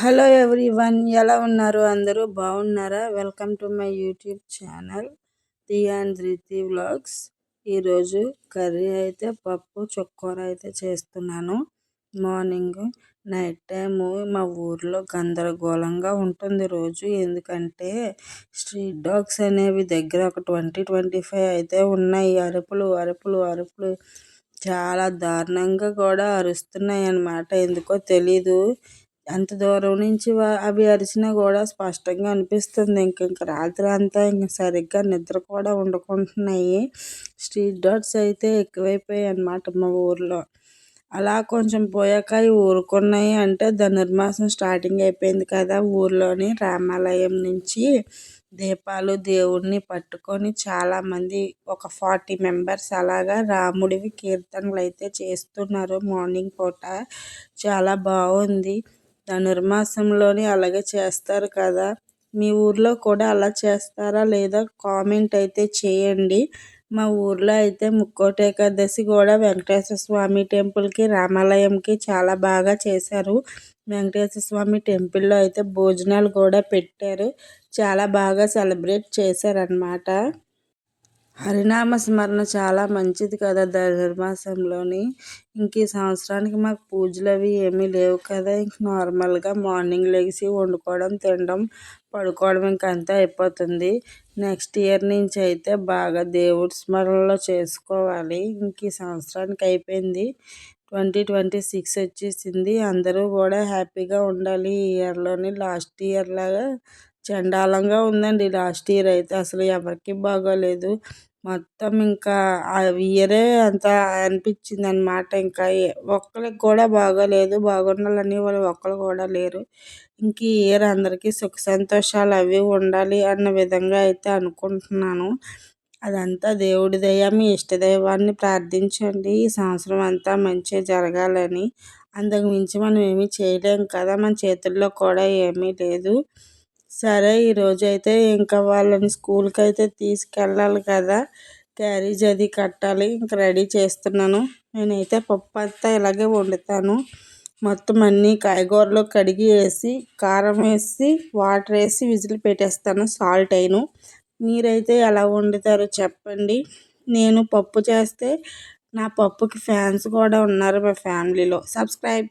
Hello everyone, ఎలా ఉన్నారు? అందరూ బాగున్నారా? Welcome to my YouTube channel Diya and Dhriti vlogs. ఈరోజు కర్రీ అయితే పప్పు చుక్కకూర అయితే చేస్తున్నాను. మార్నింగ్ నైట్ టైము మా ఊర్లో గందరగోళంగా ఉంటుంది రోజు. ఎందుకంటే స్ట్రీట్ డాగ్స్ అనేవి దగ్గర ఒక 25 అయితే ఉన్నాయి. అరుపులు అరుపులు అరుపులు చాలా దారుణంగా కూడా అరుస్తున్నాయి అన్నమాట. ఎందుకో తెలీదు, అంత దూరం నుంచి అవి అరిచినా కూడా స్పష్టంగా అనిపిస్తుంది. ఇంక రాత్రి అంతా సరిగ్గా నిద్ర కూడా ఉండకుంటున్నాయి. స్ట్రీట్ డాగ్స్ అయితే ఎక్కువైపోయాయి అన్నమాట మా ఊర్లో. అలా కొంచెం పోయాక ఊరుకున్నాయి. అంటే ధనుర్మాసం స్టార్టింగ్ అయిపోయింది కదా. ఊర్లోని రామాలయం నుంచి దీపాలు దేవుడిని పట్టుకొని చాలామంది, ఒక 40 మెంబర్స్ అలాగా రాముడివి కీర్తనలు అయితే చేస్తున్నారు మార్నింగ్ పూట. చాలా బాగుంది. ధనుర్మాసంలోని అలాగే చేస్తారు కదా. మీ ఊర్లో కూడా అలా చేస్తారా లేదా కామెంట్ అయితే చేయండి. మా ఊర్లో అయితే ముక్కోటి ఏకాదశి కూడా వెంకటేశ్వర స్వామి టెంపుల్కి రామాలయంకి చాలా బాగా చేశారు. వెంకటేశ్వర స్వామి టెంపుల్లో అయితే భోజనాలు కూడా పెట్టారు. చాలా బాగా సెలబ్రేట్ చేశారన్నమాట. హరినామ స్మరణ చాలా మంచిది కదా ధనుర్మాసంలోని. ఇంక ఈ సంవత్సరానికి మాకు పూజలు అవి ఏమీ లేవు కదా. ఇంక నార్మల్గా మార్నింగ్ లెగిసి వండుకోవడం, తినడం, పడుకోవడం ఇంకంతా అయిపోతుంది. నెక్స్ట్ ఇయర్ నుంచి అయితే బాగా దేవుడి స్మరణలో చేసుకోవాలి. ఇంక ఈ సంవత్సరానికి అయిపోయింది. 2026 వచ్చేసింది. అందరూ కూడా హ్యాపీగా ఉండాలి. ఈ ఇయర్లోని లాస్ట్ ఇయర్ లాగా చండాలంగా ఉందండి. లాస్ట్ ఇయర్ అయితే అసలు ఎవరికి బాగోలేదు. మొత్తం ఇంకా ఆ ఇయరే అంత అనిపించింది అన్నమాట. ఇంకా ఒక్కరికి కూడా బాగోలేదు. బాగుండాలని వాళ్ళు ఒక్కరు కూడా లేరు. ఇంక ఈ ఇయర్ అందరికీ సుఖ సంతోషాలు అవి ఉండాలి అన్న విధంగా అయితే అనుకుంటున్నాను. అదంతా దేవుడి దయ. మీ ఇష్టదైవాన్ని ప్రార్థించండి ఈ సంవత్సరం అంతా మంచిగా జరగాలని. అంతకు మించి మనం ఏమీ చేయలేం కదా. మన చేతుల్లో కూడా ఏమీ లేదు. సరే, ఈరోజు అయితే ఇంకా వాళ్ళని స్కూల్కి అయితే తీసుకెళ్ళాలి కదా. క్యారేజ్ అది కట్టాలి. ఇంకా రెడీ చేస్తున్నాను. నేనైతే పప్పు అంతా ఇలాగే వండుతాను. మొత్తం అన్ని కాయగూరలు కడిగి వేసి, కారం వేసి, వాటర్ వేసి విజిల్ పెట్టేస్తాను. సాల్ట్ అయిను. మీరైతే ఎలా వండుతారో చెప్పండి. నేను పప్పు చేస్తే నా పప్పుకి ఫ్యాన్స్ కూడా ఉన్నారు మా ఫ్యామిలీలో. సబ్స్క్రైబ్.